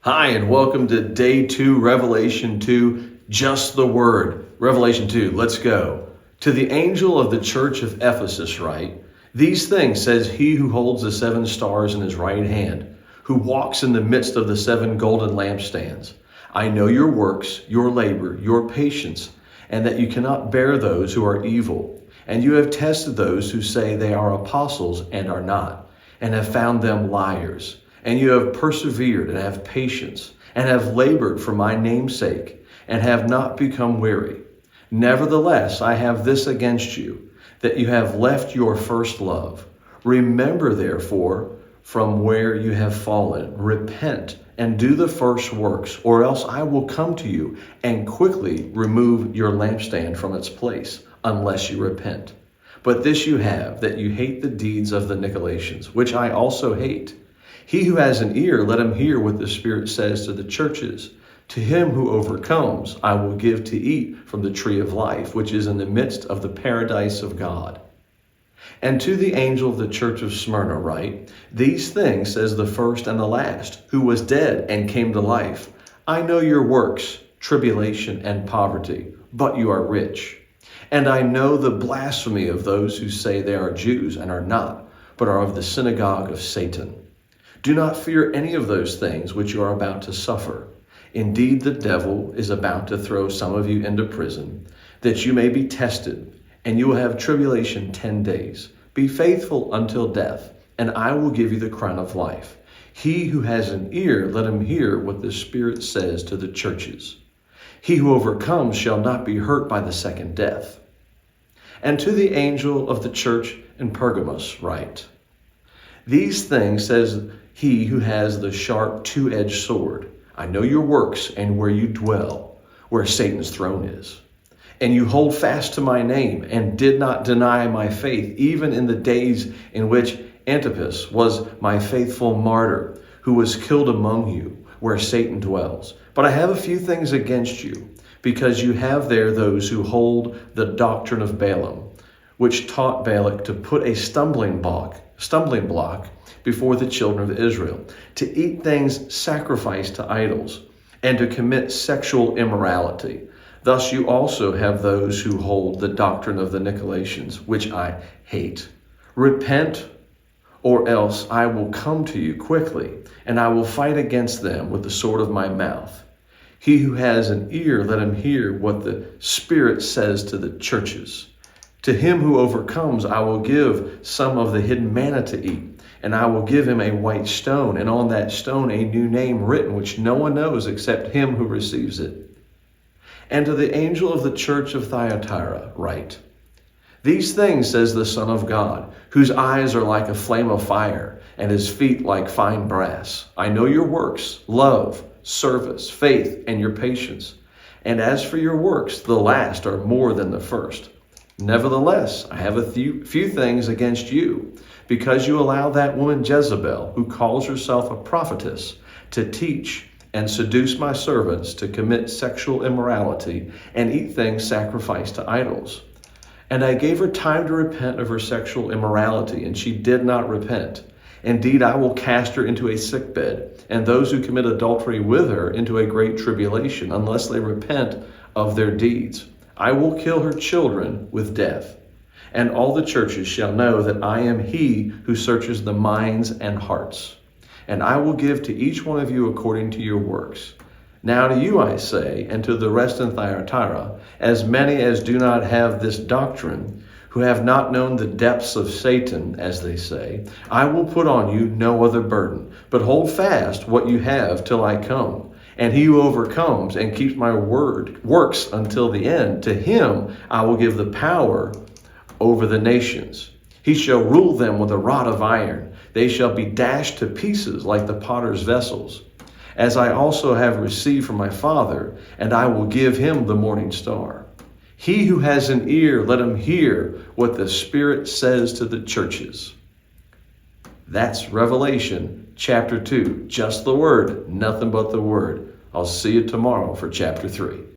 Hi, and welcome to day 2, Revelation 2, just the word. Revelation 2, let's go. To the angel of the church of Ephesus write, these things says he who holds the 7 stars in his right hand, who walks in the midst of the 7 golden lampstands. I know your works, your labor, your patience, and that you cannot bear those who are evil. And you have tested those who say they are apostles and are not, and have found them liars. And you have persevered and have patience, and have labored for my name's sake, and have not become weary. Nevertheless, I have this against you, that you have left your first love. Remember, therefore, from where you have fallen, repent, and do the first works, or else I will come to you and quickly remove your lampstand from its place, unless you repent. But this you have, that you hate the deeds of the Nicolaitans, which I also hate. He who has an ear, let him hear what the Spirit says to the churches. To him who overcomes, I will give to eat from the tree of life, which is in the midst of the paradise of God. And to the angel of the church of Smyrna write, these things says the first and the last, who was dead and came to life. I know your works, tribulation and poverty, but you are rich. And I know the blasphemy of those who say they are Jews and are not, but are of the synagogue of Satan. Do not fear any of those things which you are about to suffer. Indeed, the devil is about to throw some of you into prison, that you may be tested, and you will have tribulation 10 days. Be faithful until death, and I will give you the crown of life. He who has an ear, let him hear what the Spirit says to the churches. He who overcomes shall not be hurt by the second death. And to the angel of the church in Pergamos write, these things says he who has the sharp two-edged sword. I know your works and where you dwell, where Satan's throne is. And you hold fast to my name and did not deny my faith, even in the days in which Antipas was my faithful martyr, who was killed among you, where Satan dwells. But I have a few things against you, because you have there those who hold the doctrine of Balaam, which taught Balak to put a stumbling block before the children of Israel, to eat things sacrificed to idols, and to commit sexual immorality. Thus you also have those who hold the doctrine of the Nicolaitans, which I hate. Repent, or else I will come to you quickly, and I will fight against them with the sword of my mouth. He who has an ear, let him hear what the Spirit says to the churches. To him who overcomes, I will give some of the hidden manna to eat, and I will give him a white stone, and on that stone a new name written, which no one knows except him who receives it. And to the angel of the church of Thyatira write, these things says the Son of God, whose eyes are like a flame of fire, and his feet like fine brass. I know your works, love, service, faith, and your patience. And as for your works, the last are more than the first. Nevertheless, I have a few things against you, because you allow that woman Jezebel, who calls herself a prophetess, to teach and seduce my servants to commit sexual immorality and eat things sacrificed to idols. And I gave her time to repent of her sexual immorality, and she did not repent. Indeed, I will cast her into a sickbed, and those who commit adultery with her into a great tribulation, unless they repent of their deeds. I will kill her children with death. And all the churches shall know that I am he who searches the minds and hearts. And I will give to each one of you according to your works. Now to you I say, and to the rest in Thyatira, as many as do not have this doctrine, who have not known the depths of Satan, as they say, I will put on you no other burden, but hold fast what you have till I come. And he who overcomes and keeps my works until the end, to him I will give the power over the nations. He shall rule them with a rod of iron. They shall be dashed to pieces like the potter's vessels. As I also have received from my Father, and I will give him the morning star. He who has an ear, let him hear what the Spirit says to the churches. That's Revelation chapter 2. Just the word, nothing but the word. I'll see you tomorrow for chapter 3.